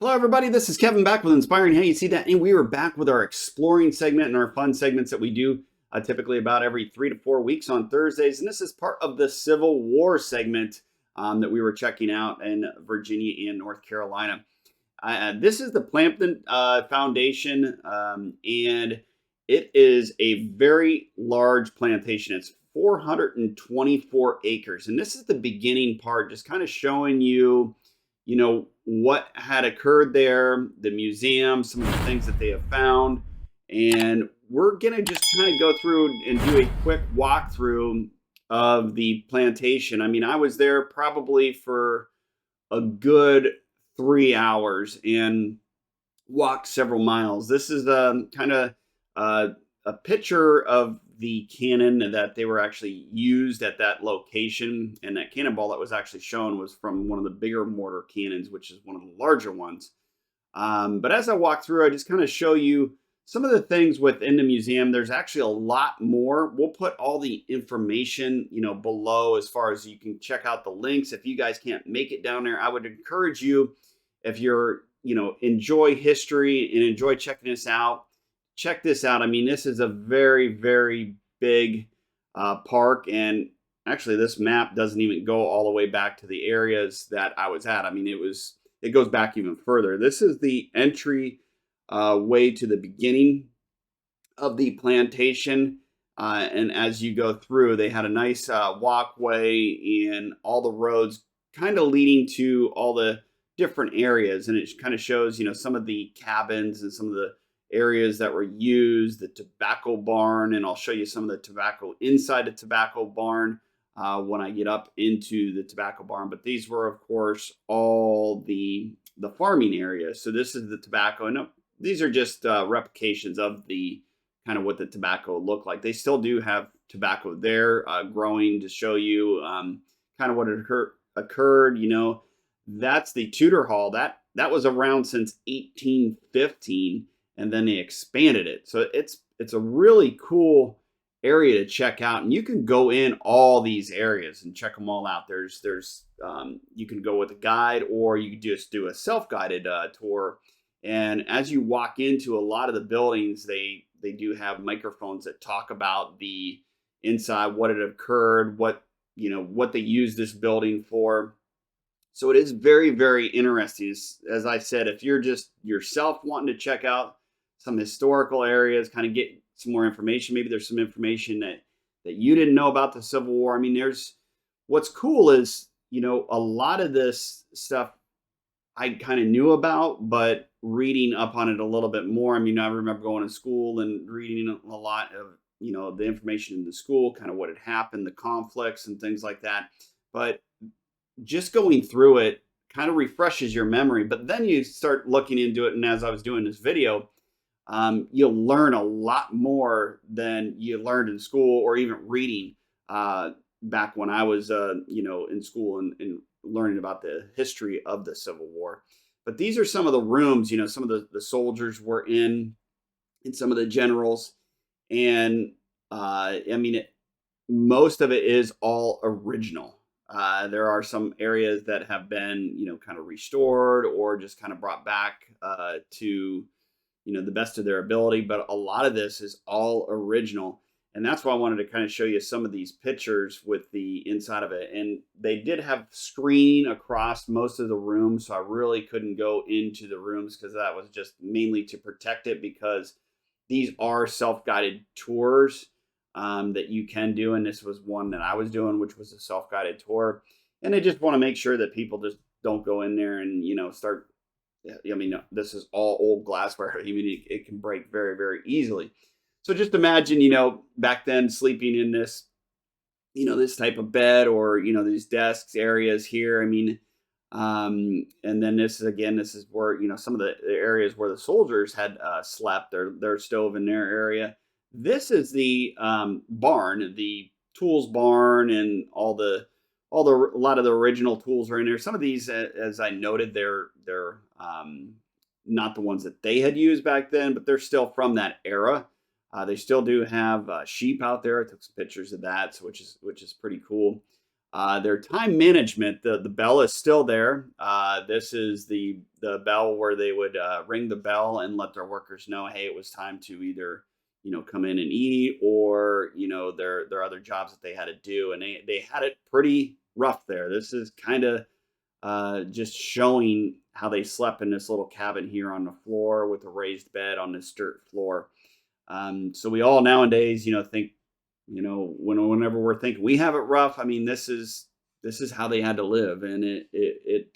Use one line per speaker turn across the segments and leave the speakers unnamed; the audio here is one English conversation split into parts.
Hello, everybody. This is Kevin back with Inspiring. Hey, you see that? And we are back with our exploring segment and our fun segments that we do typically about every 3 to 4 weeks on Thursdays. And this is part of the Civil War segment that we were checking out in Virginia and North Carolina. This is the Pamplin Foundation, and it is a very large plantation. It's 424 acres. And this is the beginning part, just kind of showing you what had occurred there, the museum, some of the things that they have found. And we're going to just kind of go through and do a quick walkthrough of the plantation. I mean, I was there probably for a good 3 hours and walked several miles. This is kind of a picture of the cannon that they were actually used at that location, and that cannonball that was actually shown was from one of the bigger mortar cannons, which is one of the larger ones. But as I walk through, I just kind of show you some of the things within the museum. There's actually a lot more. We'll put all the information, below, as far as you can check out the links. If you guys can't make it down there, I would encourage you, if you're, enjoy history and enjoy checking this out, check this out. I mean, this is a very, very big park. And actually, this map doesn't even go all the way back to the areas that I was at. I mean, it goes back even further. This is the entry way to the beginning of the plantation. And as you go through, they had a nice walkway and all the roads kind of leading to all the different areas. And it kind of shows, some of the cabins and some of the areas that were used, the tobacco barn, and I'll show you some of the tobacco inside the tobacco barn when I get up into the tobacco barn. But these were, of course, all the farming areas. So this is the tobacco, and these are just replications of the kind of what the tobacco looked like. They still do have tobacco there growing to show you kind of what occurred. That's the Tudor Hall. That was around since 1815. And then they expanded it. So it's a really cool area to check out. And you can go in all these areas and check them all out. There's you can go with a guide, or you can just do a self-guided tour. And as you walk into a lot of the buildings, they do have microphones that talk about the inside, what had occurred, what they used this building for. So it is very, very interesting. As I said, if you're just yourself wanting to check out some historical areas, kind of get some more information. Maybe there's some information that you didn't know about the Civil War. I mean, what's cool is, a lot of this stuff I kind of knew about, but reading up on it a little bit more. I mean, I remember going to school and reading a lot of, the information in the school, kind of what had happened, the conflicts and things like that. But just going through it kind of refreshes your memory. But then you start looking into it. And as I was doing this video, you'll learn a lot more than you learned in school, or even reading back when I was, in school and learning about the history of the Civil War. But these are some of the rooms, some of the soldiers were in, and some of the generals. And most of it is all original. There are some areas that have been, kind of restored or just kind of brought back to the best of their ability, but a lot of this is all original. And that's why I wanted to kind of show you some of these pictures with the inside of it. And they did have screening across most of the rooms, so I really couldn't go into the rooms because that was just mainly to protect it, because these are self-guided tours that you can do. And this was one that I was doing, which was a self-guided tour. And I just want to make sure that people just don't go in there and, start. I mean, this is all old glassware. I mean, it can break very, very easily. So just imagine, back then sleeping in this, this type of bed, or, these desks areas here. I mean, and then this is where, some of the areas where the soldiers had slept, their stove in their area. This is the barn, the tools barn, and a lot of the original tools are in there. Some of these, as I noted, they're not the ones that they had used back then, but they're still from that era. They still do have sheep out there. I took some pictures of that, which is pretty cool. Their time management, the bell is still there. This is the bell where they would ring the bell and let their workers know, hey, it was time to either come in and eat, or their other jobs that they had to do, and they had it pretty rough there. This is kind of just showing how they slept in this little cabin here on the floor with a raised bed on this dirt floor. So we all nowadays, think, whenever we're thinking we have it rough, I mean, this is how they had to live, and it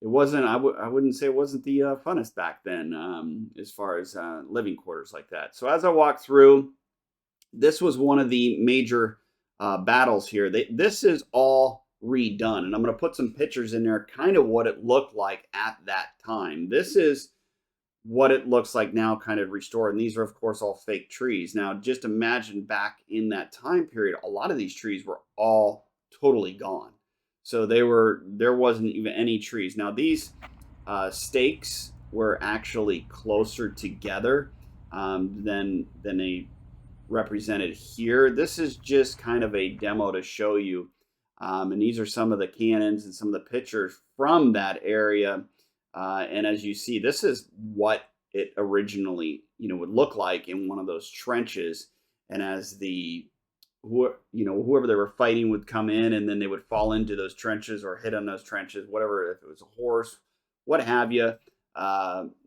wasn't. I wouldn't say it wasn't the funnest back then, as far as living quarters like that. So as I walk through, this was one of the major battles here. This is all redone, and I'm going to put some pictures in there, kind of what it looked like at that time. This is what it looks like now, kind of restored. And these are, of course, all fake trees. Now, just imagine back in that time period, a lot of these trees were all totally gone. So there wasn't even any trees. Now, these stakes were actually closer together than they represented here. This is just kind of a demo to show you. And these are some of the cannons and some of the pictures from that area. And as you see, this is what it originally, would look like in one of those trenches. And as whoever they were fighting would come in, and then they would fall into those trenches or hit on those trenches, whatever, if it was a horse, what have you.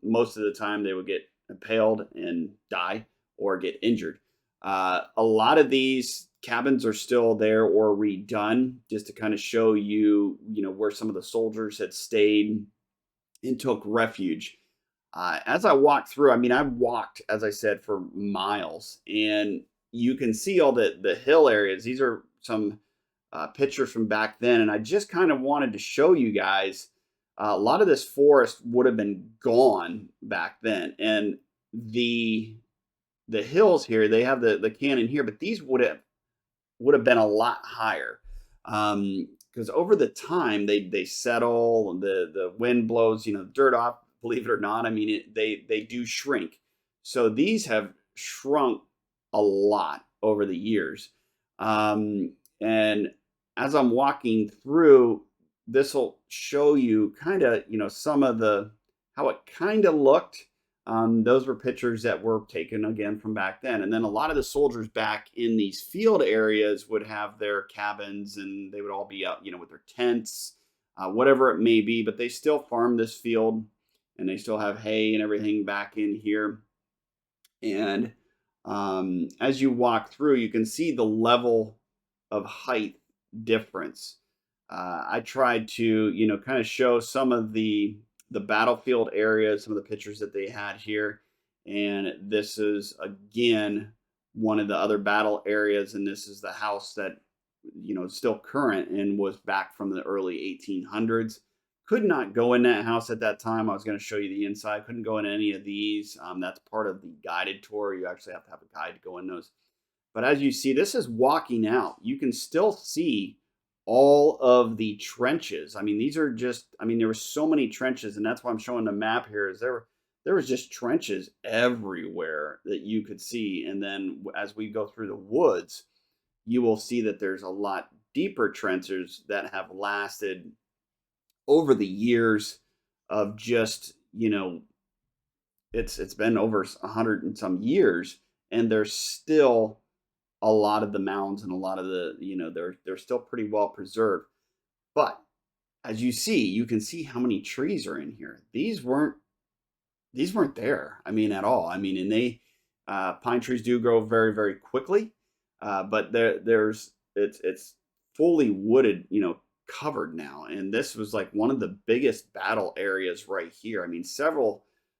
Most of the time they would get impaled and die or get injured. A lot of these cabins are still there or redone, just to kind of show you, where some of the soldiers had stayed and took refuge. As I walked through, I mean, I walked, as I said, for miles, and you can see all the hill areas. These are some pictures from back then, and I just kind of wanted to show you guys a lot of this forest would have been gone back then, and the hills here, they have the canyon here, but these would have been a lot higher. Because over the time they settle, and the wind blows dirt off. Believe it or not, I mean they do shrink. So these have shrunk a lot over the years. And as I'm walking through, this will show you kind of some of how it kind of looked. Those were pictures that were taken again from back then. And then a lot of the soldiers back in these field areas would have their cabins, and they would all be out, with their tents, whatever it may be, but they still farm this field, and they still have hay and everything back in here. And as you walk through, you can see the level of height difference. I tried to, kind of show some of the battlefield areas, some of the pictures that they had here. And this is, again, one of the other battle areas. And this is the house that, is still current and was back from the early 1800s. Could not go in that house at that time. I was going to show you the inside. Couldn't go in any of these. That's part of the guided tour. You actually have to have a guide to go in those. But as you see, this is walking out. You can still see all of the trenches. I mean, these are just, there were so many trenches, and that's why I'm showing the map here, is there was just trenches everywhere that you could see. And then as we go through the woods, you will see that there's a lot deeper trenches that have lasted over the years of just, it's been over 100 and some years, and there's still a lot of the mounds and a lot of the, they're still pretty well preserved. But as you see, you can see how many trees are in here. These weren't there, at all. And they, pine trees do grow very, very quickly, but it's fully wooded, covered now. And this was like one of the biggest battle areas right here.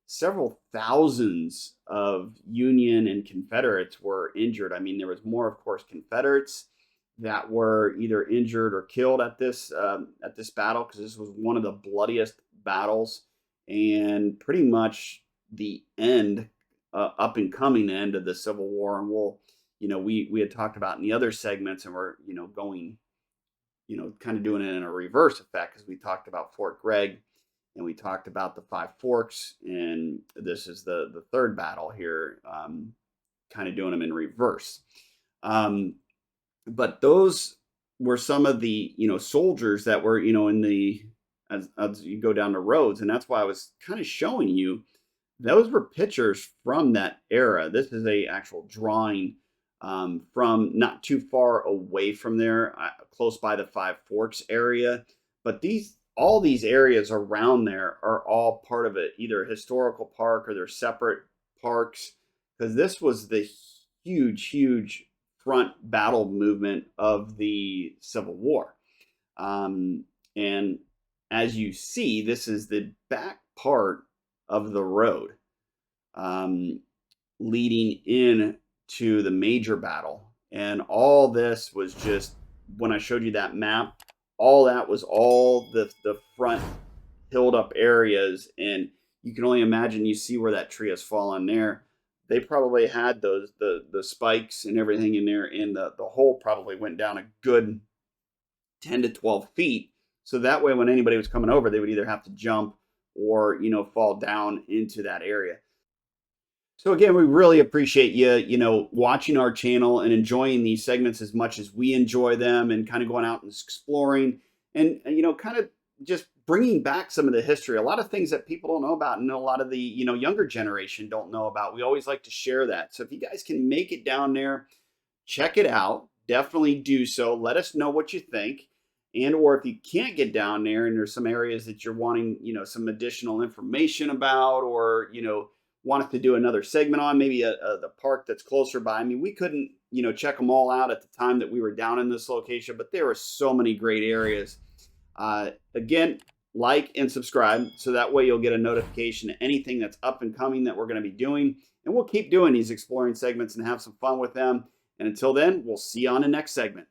Several thousands of Union and Confederates were injured. There was more, of course, Confederates that were either injured or killed at this battle, because this was one of the bloodiest battles, and pretty much the end, up and coming end of the Civil War. And we had talked about in the other segments, and we're going, kind of doing it in a reverse effect, because we talked about Fort Gregg, and we talked about the Five Forks, and this is the third battle here, kind of doing them in reverse. But those were some of the, soldiers that were, in the, as you go down the roads. And that's why I was kind of showing you, those were pictures from that era. This is a actual drawing from not too far away from there, close by the Five Forks area. But all these areas around there are all part of it, either a historical park or they're separate parks, because this was the huge front battle movement of the Civil War. And as you see, this is the back part of the road leading in to the major battle. And all this was just, when I showed you that map, all that was all the front hilled up areas. And you can only imagine, you see where that tree has fallen there. They probably had those the spikes and everything in there, and the hole probably went down a good 10 to 12 feet. So that way, when anybody was coming over, they would either have to jump or, fall down into that area. So again, we really appreciate you, watching our channel and enjoying these segments as much as we enjoy them, and kind of going out and exploring and kind of just bringing back some of the history. A lot of things that people don't know about, and a lot of the, younger generation don't know about. We always like to share that. So if you guys can make it down there, check it out. Definitely do so. Let us know what you think. And or if you can't get down there and there's some areas that you're wanting, some additional information about, or, want us to do another segment on, maybe the park that's closer by. I mean, we couldn't, check them all out at the time that we were down in this location, but there were so many great areas. Again, like and subscribe, so that way you'll get a notification of anything that's up and coming that we're going to be doing. And we'll keep doing these exploring segments and have some fun with them. And until then, we'll see you on the next segment.